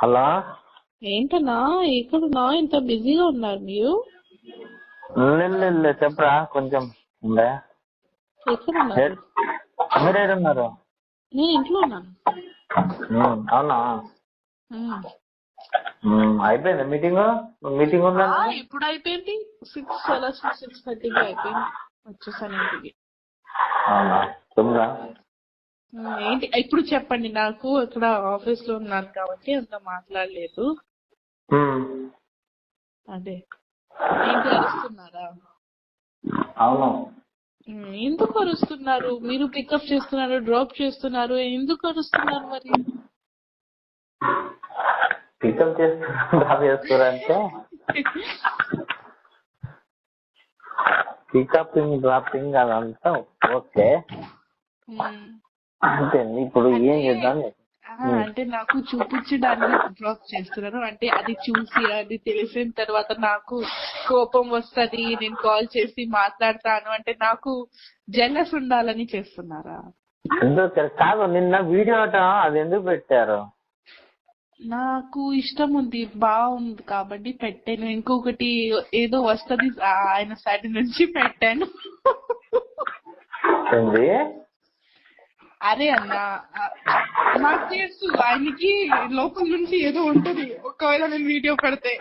Hello, ఏంటన్నా ఎక్కడున్నా ఇంత బిజీగా ఉన్నారు మీరు? చెప్పరా కొంచెం ఉండే. ఎక్కడున్నారు? మీరేడున్నారు? నేను ఇంట్లో ఉన్నాను. అవునా? అయిపోయింది మీటింగ్ ఉందా? ఇప్పుడు అయిపోయింది 6:30కి అయిపోయింది. వచ్చేసాను ఇంటికి. అవునా? తొమ్మిదా? ఏంటి ఇప్పుడు చెప్పండి. నాకు ఇక్కడ ఆఫీస్ లో ఉన్నాను కాబట్టి అంత మాట్లాడలేదు. అదే ఏంటి అరుస్తున్నారా? అవును. ఎందుకు అరుస్తున్నారు? మీరు పికప్ చేస్తున్నారు, డ్రాప్ చేస్తున్నారు, ఎందుకు అరుస్తున్నారు మరి? పికప్ చేస్తారంటే పికపింగ్ డ్రాపింగ్ అదంతా ఓకే. అంతే. ఇప్పుడు ఏం చేద్దాం? అంటే నాకు చూపించడానికి డ్రాప్ చేస్తున్నారు. అంటే అది చూసి అది తెలిసిన తర్వాత నాకు కోపం వస్తది, నేను కాల్ చేసి మాట్లాడతాను అంటే నాకు జెలస్ ఉండాలని చేస్తున్నారా? ఎందుకు కాదు, నిన్న వీడియో అది ఎందుకు పెట్టారు? నాకు ఇష్టం ఉంది, బాగుంది కాబట్టి పెట్టాను. ఇంకొకటి ఏదో వస్తది ఆయన సైడ్ నుంచి పెట్టాను. అరే అన్న, నాకు తెలుసు ఆయనకి లోపల నుంచి ఏదో ఉంటది ఒకవేళ నేను వీడియో పెడితే.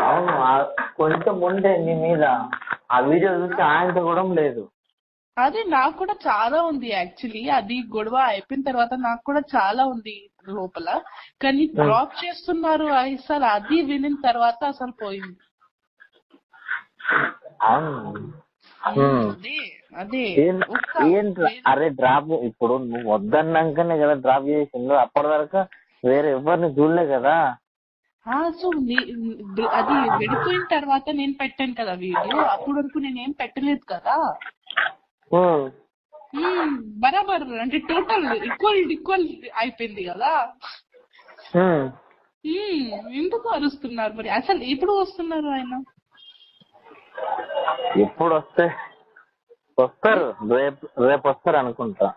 అవును, కొంచెం ఉండే నీ మీద. ఆ వీడియో చూసి ఆయనతో కూడా లేదు. అదే నాకు కూడా చాలా ఉంది యాక్చువల్లీ. అది గొడవ అయిపోయిన తర్వాత నాకు కూడా చాలా ఉంది లోపల. కానీ డ్రాప్ చేస్తున్నారు అసలు అది వినిన తర్వాత అసలు పోయింది. అదే అరే డ్రాప్ ఇప్పుడు నువ్వు వద్దన్నాకనే కదా డ్రాప్ చేసిండు. అప్పటి వరకు వేరే ఎవరిని చూడలే కదా. సో అది విడిపోయిన తర్వాత నేను పెట్టాను కదా వీడియో. అప్పటి వరకు నేనేం పెట్టలేదు కదా. బరాబర్ అంటే టోటల్ ఈక్వల్ అయిపోయింది కదా. ఎందుకు అరుస్తున్నారు మరి? అసలు ఎప్పుడు వస్తున్నారు ఆయన? ఎప్పుడు వస్తారు? రేపు వస్తారు అనుకుంటా.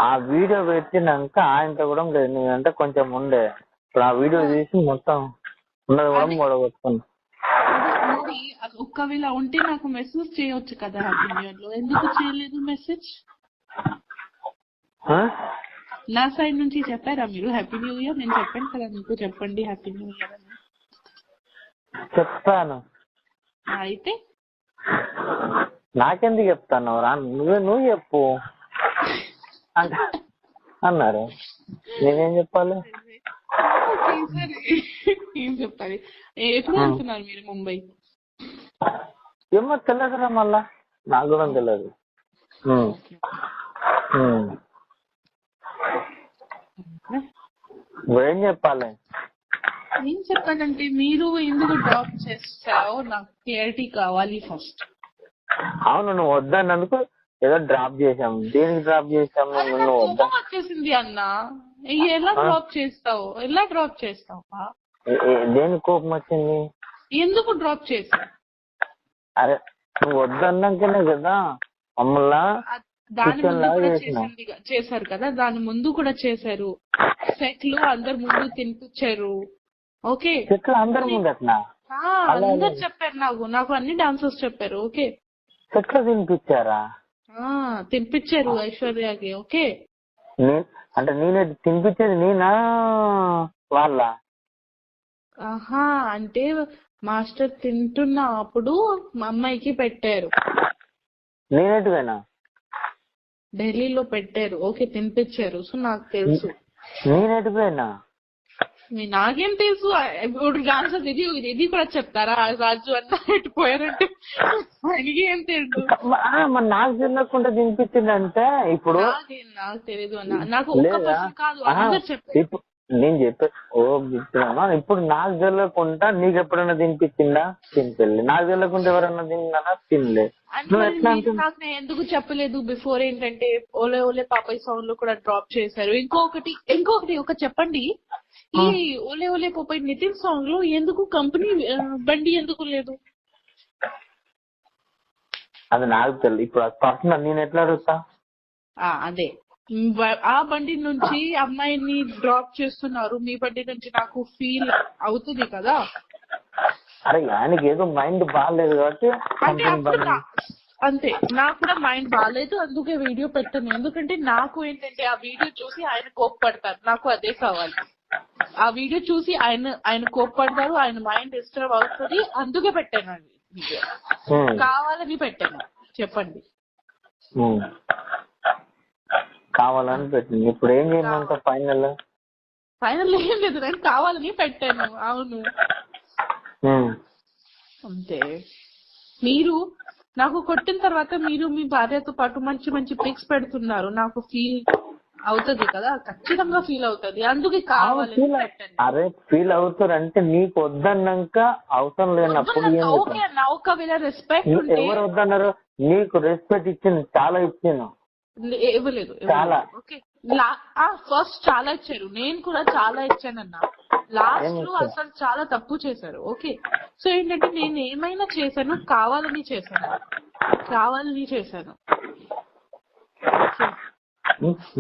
ఆ వీడియో పెట్టినాక ఆయనతో కూడా లేదు. నేనంటే కొంచెం ఉండే. ఇప్పుడు ఆ వీడియో తీసి మొత్తం ఉన్నది కూడా మూడగొట్టుకున్నా. ఒక్కవేళ ఉంటే నాకు మెసేజ్ చేయొచ్చు కదా హ్యాపీ న్యూ ఇయర్ లో. ఎందుకు చేయలేదు మెసేజ్? నా సైడ్ నుంచి చెప్పారా మీరు హ్యాపీ న్యూ ఇయర్? నేను చెప్పాను కదా మీకు చెప్పండి హ్యాపీ న్యూ ఇయర్ అని. చెప్తాను. అయితే నాకెందుకు చెప్తాను రా? నువ్వు చెప్పు అన్నారు. నేనేం చెప్పాలి? ఏం చెప్పాలి? ఎప్పుడు వెళ్తున్నారు మీరు ముంబై? ఏమో తెలియదురా, మళ్ళా నాకు కూడా తెలియదు. నువ్వేం చెప్పాలి? ఏం చెప్పాలంటే మీరు ఎందుకు డ్రాప్ చేస్తావో నాకు క్లారిటీ కావాలి ఫస్ట్. అవును, నువ్వు వద్దన్నందుకు ఏదో డ్రాప్ చేసాం. దేనికి డ్రాప్ చేసాం? కోపం వచ్చేసింది అన్న. ఎలా డ్రాప్ చేస్తావు? దేనికి కోపం వచ్చింది? ఎందుకు డ్రాప్ చేసావు? అరే నువ్వు వద్దన్నాకనే కదా మమ్మల్ని దాని ముందు కూడా చేశారు కదా. దాని ముందు కూడా చేశారు. సెట్లు అందరు ముందు తినిపించారు. ఓకే, అందరు ముందు అట్లా అందరు చెప్పారు. నాకు అన్ని డాన్సర్స్ చెప్పారు. ఓకే, సెట్లు తినిపించారా? తినిపించారు ఐశ్వర్యకి. ఓకే, అంటే నేనే తినిపించేది నేనా వాళ్ళ? అంటే మాస్టర్ తింటున్న అప్పుడు మా అమ్మాయికి పెట్టారు. నేనేటివేనా? ఢిల్లీలో పెట్టారు. ఓకే, తినిపించారు. సో నాకు తెలుసు. నేనేటివేనా? నాకేం తెలుసు? ఇప్పుడు డాన్సర్ ఇది కూడా చెప్తారా? రాజు అన్న ఎట్టిపోయారంటే ఆయనకి ఏం తెలుసు? మరి నాకు తెలియకుండా తినిపించిందంటే ఇప్పుడు నాకు తెలీదు అన్న. నాకు ఒక్క పర్సన్ కాదు, అందరు చెప్పారు. నేను చెప్పే ఇప్పుడు నాకు తెలియకుండా నీకు ఎప్పుడైనా తినిపించిందా? తినిపెళ్ళి. నాకు తెలియకుండా ఎవరన్నా తిన్నానా? తినలేదు. నాకు నేను ఎందుకు చెప్పలేదు బిఫోర్ ఏంటంటే ఓలే ఓలే పాపయ్య సాంగ్ లో కూడా డ్రాప్ చేశారు. ఇంకొకటి ఒక చెప్పండి. ఈ ఓలే ఓలే పాపయ్య నితిన్ సాంగ్ లో ఎందుకు కంపెనీ బండి ఎందుకు లేదు? అది నాకు తెలియదు. ఇప్పుడు పర్సనల్ నేను ఎట్లా అడుగుతా? అదే ఆ బండి నుంచి అమ్మాయిని డ్రాప్ చేస్తున్నారు, మీ బండి నుంచి నాకు ఫీల్ అవుతుంది కదా. అరే ఆయనకి ఏదో మైండ్ బాగాలేదు కాబట్టి అంటే అప్పుడు అంతే, నాకు కూడా మైండ్ బాగాలేదు, అందుకే వీడియో పెట్టాను. ఎందుకంటే నాకు ఏంటంటే ఆ వీడియో చూసి ఆయన కోప్పడతారు, నాకు అదే కావాలి. ఆ వీడియో చూసి ఆయన కోప్పడతారు, ఆయన మైండ్ డిస్టర్బ్ అవుతుంది, అందుకే పెట్టాను అది వీడియో. కావాలని పెట్టాను, చెప్పండి. కావాలని పెట్టింది. ఇప్పుడు ఏం చేయమంట ఫైనల్ ఏం లేదు, నేను కావాలని పెట్టాను. అవును అంతే. మీరు నాకు కొట్టిన తర్వాత మీరు మీ భార్యతో పాటు మంచి మంచి పిక్స్ పెడుతున్నారు, నాకు ఫీల్ అవుతుంది కదా, ఖచ్చితంగా ఫీల్ అవుతుంది, అందుకే కావాలని పెట్టండి. అరే ఫీల్ అవుతారంటే నీకు వద్దన్నాక అవసరం లేనప్పుడు ఓకే అన్న, ఒకవేళ రెస్పెక్ట్ ఉంటే. ఎవరు వద్దన్నారు? నీకు రెస్పెక్ట్ ఇచ్చింది, చాలా ఇచ్చాను. ఇవ్వలేదు చాలా. ఓకే, ఫస్ట్ చాలా ఇచ్చారు, నేను కూడా చాలా ఇచ్చానన్నా. లాస్ట్ లో అసలు చాలా తప్పు చేశారు. ఓకే, సో ఏంటంటే నేను ఏమైనా చేశాను, కావాలని చేశాను.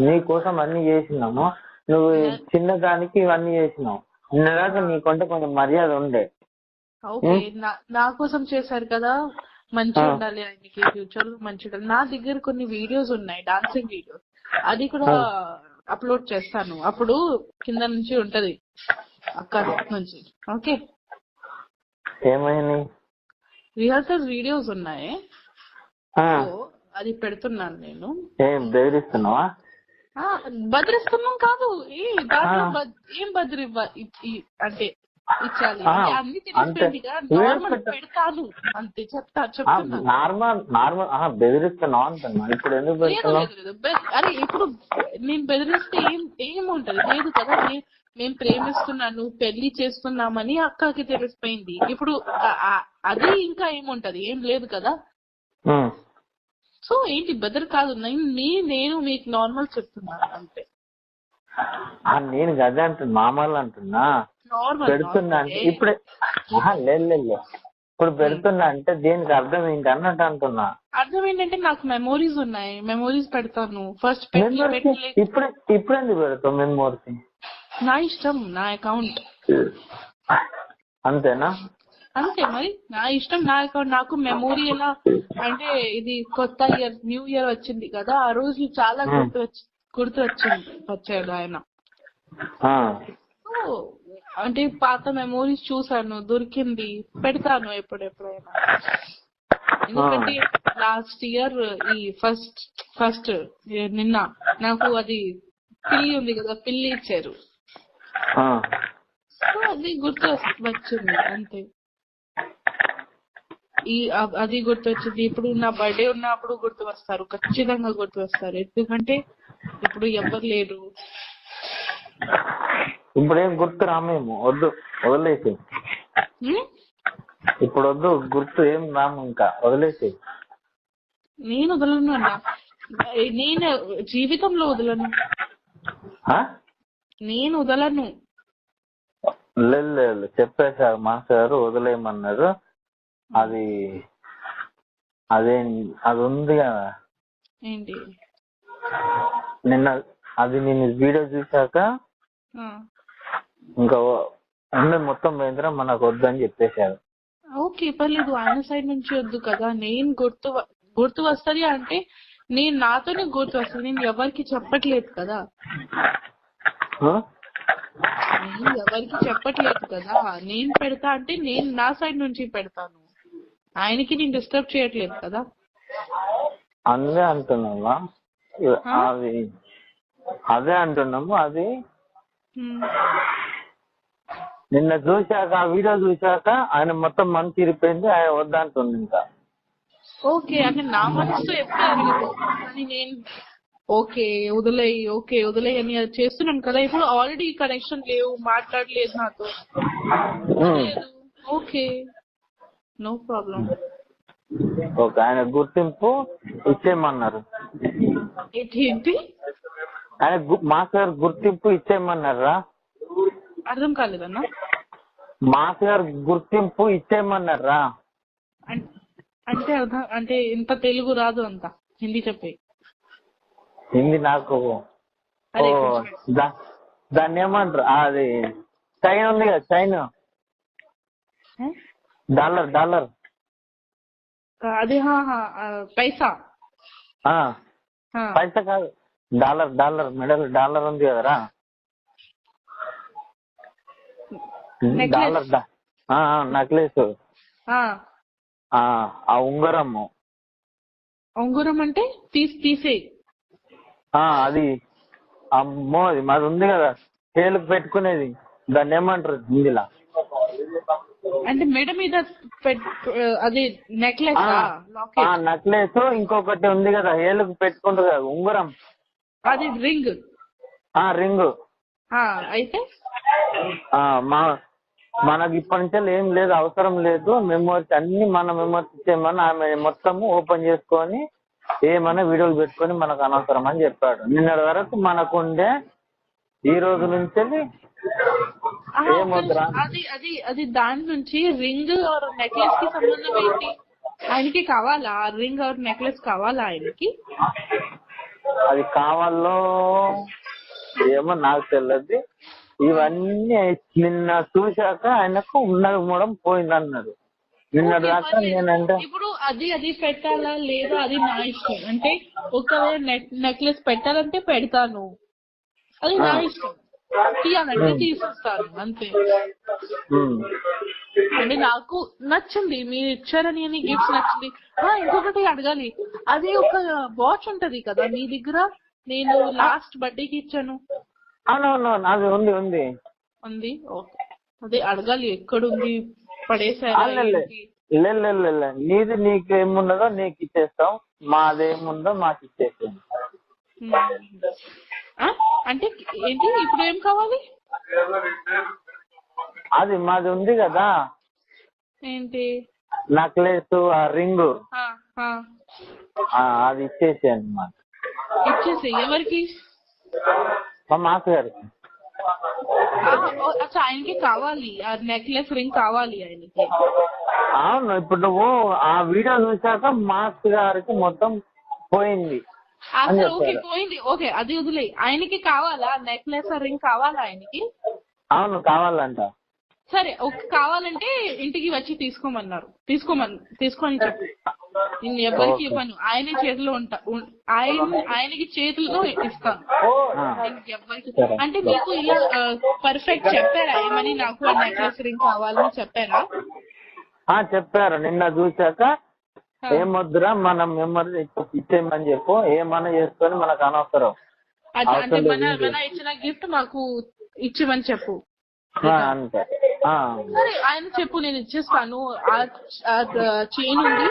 నీ కోసం అన్ని చేసినాము, నువ్వు చిన్నదానికి ఇవన్నీ చేసినావు. నిన్నదాకా నీకంటే కొంచెం మర్యాద ఉండే. ఓకే, నా కోసం చేశారు కదా, మంచిగా ఉండాలి ఆయనకి, ఫ్యూచర్ లో మంచిగా ఉండాలి. నా దగ్గర కొన్ని వీడియోస్ ఉన్నాయి, డాన్సింగ్ వీడియోస్, అది కూడా అప్లోడ్ చేస్తాను. అప్పుడు కింద నుంచి ఉంటది, అక్కడ నుంచి. ఓకే, ఏమైంది? రిహర్సల్ వీడియోస్ ఉన్నాయి, అది పెడుతున్నాను నేను. ఏం బెదిరిస్తున్నావా? బెదిరిస్తున్నాం కాదు, ఏం బెదిరి అంటే ఇచ్చాలి అన్ని తెలిసిపోయింది కదా, నార్మల్ పెడతాను అంతే, చెప్తాను. నార్మల్ బెదిరిస్తున్నావు అంటున్నా. ఇప్పుడు ఎందుకు లేదు. అరే ఇప్పుడు నేను బెదిరిస్తే ఏముంటది? లేదు కదా, మేము ప్రేమిస్తున్నాను, పెళ్లి చేస్తున్నామని అక్కకి తెలిసిపోయింది. ఇప్పుడు అది ఇంకా ఏముంటది? ఏం లేదు కదా. సో ఏంటి బెదర్ కాదు, నేను మీకు నార్మల్ చెప్తున్నాను అంతే. నేను గదే అంటున్నా, మామూలు అంటున్నా. పెడుతున్నా అంటే ఇప్పుడే లేదు, ఇప్పుడు పెడుతున్నా అంటే దేనికి అర్థం ఏంటి అన్నట్టు అంటున్నా. అర్థం ఏంటంటే నాకు మెమోరీస్ ఉన్నాయి, మెమోరీస్ పెడతాను. ఫస్ట్ ఇప్పుడు ఎందుకు పెడతావు మెమోరీస్? నా ఇష్టం, నా అకౌంట్. అంతేనా? అంతే మరి, నా ఇష్టం, నా అకౌంట్. నాకు మెమోరీ ఎలా అంటే, ఇది కొత్త ఇయర్, న్యూ ఇయర్ వచ్చింది కదా, ఆ రోజు చాలా వచ్చాడు ఆయన. అంటే పాత మెమోరీస్ చూసాను, దొరికింది, పెడతాను ఎప్పుడెప్పుడైనా. ఎందుకంటే లాస్ట్ ఇయర్ ఈ ఫస్ట్ నిన్న నాకు అది పిల్లి ఉంది కదా, పిల్లి ఇచ్చారు, సో అది గుర్తు వచ్చింది అంతే. అది గుర్తు వచ్చింది. ఇప్పుడు నా బర్త్డే ఉన్నప్పుడు గుర్తు వస్తారు, ఖచ్చితంగా గుర్తు వస్తారు. ఎందుకంటే ఇప్పుడు ఎవరు లేరు. ఇప్పుడేం గుర్తు రామేమో, వద్దు, వదిలేసి. ఇప్పుడు వద్దు, గుర్తు ఏం రాము, ఇంకా వదిలేసి. నేను వదలను అన్న, నేను జీవితంలో వదలను, నేను వదలను. లేదు చెప్పేశారు మాస్టర్ గారు, వదిలేయమన్నారు. అది ఉంది కదా ఏంటి, నేను వీడియో చూసాక ఇంకా మొత్తం పోయిందిరా, మనకు వద్దు అని చెప్పేశారు. ఓకే పర్లేదు, ఆయన సైడ్ నుంచి వద్దు కదా. నేను గుర్తు వస్తుంది అంటే నేను నాతోనే గుర్తు వస్తుంది, నేను ఎవరికి చెప్పట్లేదు కదా. నేను పెడతా అంటే నేను నా సైడ్ నుంచి పెడతాను, ఆయనకి నేను డిస్టర్బ్ చేయట్లేదు కదా. అదే అంటున్నావా? అదే అంటున్నాము. అది నిన్న చూశాక, ఆ వీడియో చూశాక ఆయన మొత్తం మనసు ఇరిపోయింది, ఆయన వద్దంటుంది ఇంకా. ఓకే అంటే నా మనసుతో ఎప్పుడు అరగదు, కానీ నేను ఓకే వదిలేయి అని చేస్తున్నాను కదా. ఇప్పుడు ఆల్రెడీ కనెక్షన్ లేవు, మాట్లాడలేదు నాతో, ఓకే నో ప్రాబ్లం. ఓకే, ఆయన గుర్తింపు ఇచ్చేయమన్నారు. ఏంటి? ఆయన మాస్టర్ గారు గుర్తింపు ఇచ్చేయమన్నారా? అర్థం కాలేదన్నా. మాస్టర్ గారు గుర్తింపు ఇచ్చేయమన్నారా అంటే అర్థం అంటే ఇంత తెలుగు రాదు, అంత హిందీ చెప్పే. ఇది నాకు అదే ఓ దాన్ని ఏమంటారు అది చైన్ ఉంది కదా చైన్ డాలర్ అది పైసా పైసా కాదు డాలర్ మెడల్ డాలర్ ఉంది కదరా డాలర్ నెక్లెస్ ఆ ఉంగరము అంటే తీసే అది అమ్మో అది మాది ఉంది కదా చేలుకు పెట్టుకునేది దాన్ని ఏమంటారు హిందీలా అంటే మెడ మీద అది నెక్లెస్ నెక్లెస్ ఇంకొకటి ఉంది కదా ఏలుకు పెట్టుకుంటారు కదా ఉంగరం అది రింగ్ అయితే మనకి ఇప్పటి నుంచే ఏం లేదు అవసరం లేదు మెమోరీస్ అన్ని మన మెమోరీస్ ఇచ్చేయమని ఆమె మొత్తం ఓపెన్ చేసుకొని ఏమైనా వీడియోలు పెట్టుకొని మనకు అనవసరం అని చెప్పాడు. నిన్నటి వరకు మనకుండే ఈ రోజు నుంచి అది దాని నుంచి రింగ్ ఆర్ నెక్లెస్ కి సంబంధం ఏంటి? ఆయనకి కావాలా రింగ్ ఆర్ నెక్లెస్ కావాలా ఆయనకి? అది కావాలో ఏమో నాకు తెలియదు. ఇవన్నీ నిన్న చూశాక ఆయనకు ఉన్నది మూడం పోయింది అన్నాడు. నిన్నటి దాకా నేనంటే ఇప్పుడు అది పెట్టాలా లేదా అది నా ఇష్టం. అంటే ఒకవేళ నెక్లెస్ పెట్టాలంటే పెడతాను, అది నా ఇష్టం. తీయాలంటే తీసేస్తాను అంతే. అంటే నాకు నచ్చింది, మీరు ఇచ్చారని అని గిఫ్ట్స్ నచ్చింది. ఇంకొకటి అడగాలి, అది ఒక వాచ్ ఉంటది కదా మీ దగ్గర, నేను లాస్ట్ బర్త్డేకి ఇచ్చాను. అవునవును అది ఉంది. ఓకే, అదే అడగాలి ఎక్కడుంది, పడేసారా? నీది నీకేమున్నదో నీకు ఇచ్చేస్తాం, మాదేముందో మాకు ఇచ్చేస్తాం. అంటే ఏంటి ఇప్పుడు ఏం కావాలి? అది మాది ఉంది కదా ఏంటి నెక్లెస్ ఆ రింగ్ అది ఇచ్చేసి అన్నమాట. ఇచ్చేసి ఎవరికి? మా మాకు గారికి. ఆయనకి కావాలి ఆ నెక్లెస్ రింగ్ కావాలి ఆయనకి. అవును, ఇప్పుడు నువ్వు ఆ వీడియో చూసాక మాస్ గారికి మొత్తం పోయింది. ఓకే పోయింది, ఓకే అది వదిలే. ఆయనకి కావాలా నెక్లెస్ రింగ్ కావాలా ఆయనకి? అవును కావాలంట. సరే కావాలంటే ఇంటికి వచ్చి తీసుకోమని చెప్పు. నేను ఎవరికి ఇవ్వను, ఆయన చేతిలో ఆయనకి చేతుల్లో ఇస్తాను. ఎవరికి అంటే మీకు ఇలా పర్ఫెక్ట్ చెప్పారా ఏమని, నాకు ఆ నెక్లెస్ రింగ్ కావాలని చెప్పారా? చెప్పారు. నిన్న చూసాక ఏమొద్దురా మనం మెమరీ ఇచ్చేయమని చెప్పు, ఏమన్నా చేసుకొని మనకు అనవసరం. అంటే మన ఇచ్చిన గిఫ్ట్ మాకు ఇచ్చేమని చెప్పు అంతే. సరే ఆయన చెప్పు, నేను ఇచ్చేస్తాను. చైన్ ఉంది,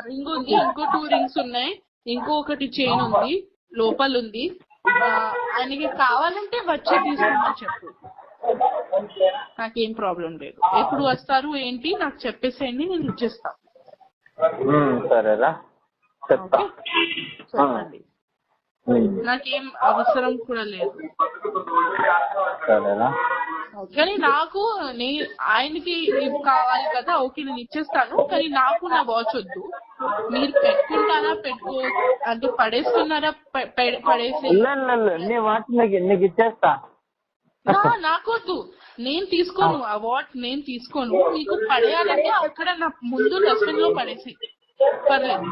రింగ్ ఉంది, ఇంకో 2 రింగ్స్ ఉన్నాయి, ఇంకొకటి చైన్ ఉంది, లోపల ఉంది. ఆయనకి కావాలంటే వచ్చి తీసుకోమని చెప్పు, నాకేం ప్రాబ్లం లేదు. ఎప్పుడు వస్తారు ఏంటి నాకు చెప్పేసేయండి, నేను ఇచ్చేస్తాను. సరేరా చెప్పండి, నాకేం అవసరం కూడా లేదు. కానీ నాకు ఆయనకి కావాలి కదా, ఓకే నేను ఇచ్చేస్తాను. కానీ నాకు నా వాచ్ వద్దు. మీరు పెట్టుకుంటారా అంటే పడేస్తున్నారా? పడేసి నీ వాచ్ నీకు ఇచ్చేస్తా. నాకు వద్దు, నేను తీసుకోను ఆ వాచ్, నేను తీసుకోను. మీకు పడేయాలంటే అక్కడ నా ముందు డస్ట్బిన్ లో పడేసి పర్లేదు.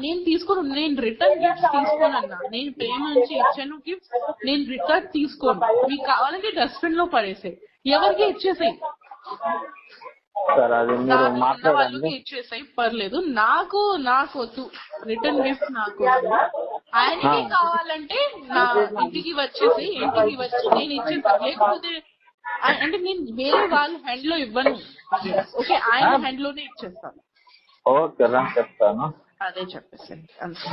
నేను తీసుకోను, నేను రిటర్న్ గిఫ్ట్స్ తీసుకోనన్నా. నేను ప్రేమ నుంచి ఇచ్చాను గిఫ్ట్స్, నేను రిటర్న్ తీసుకోను. మీకు కావాలంటే డస్ట్బిన్ లో పడేసాయి, ఎవరికి ఇచ్చేసాయి, వాళ్ళకి ఇచ్చేసాయి, పర్లేదు. నాకు వద్దు రిటర్న్ గిఫ్ట్, నాకు వద్దు. ఆయనకి కావాలంటే నా ఇంటికి వచ్చి నేను ఇచ్చేస్తాను. లేకపోతే అంటే నేను వేరే వాళ్ళ హ్యాండ్ లో ఇవ్వను, ఓకే ఆయన హ్యాండ్ లోనే ఇచ్చేస్తాను. ఓకే రా చెప్తాను. అదే చెప్పేసండి అంతే.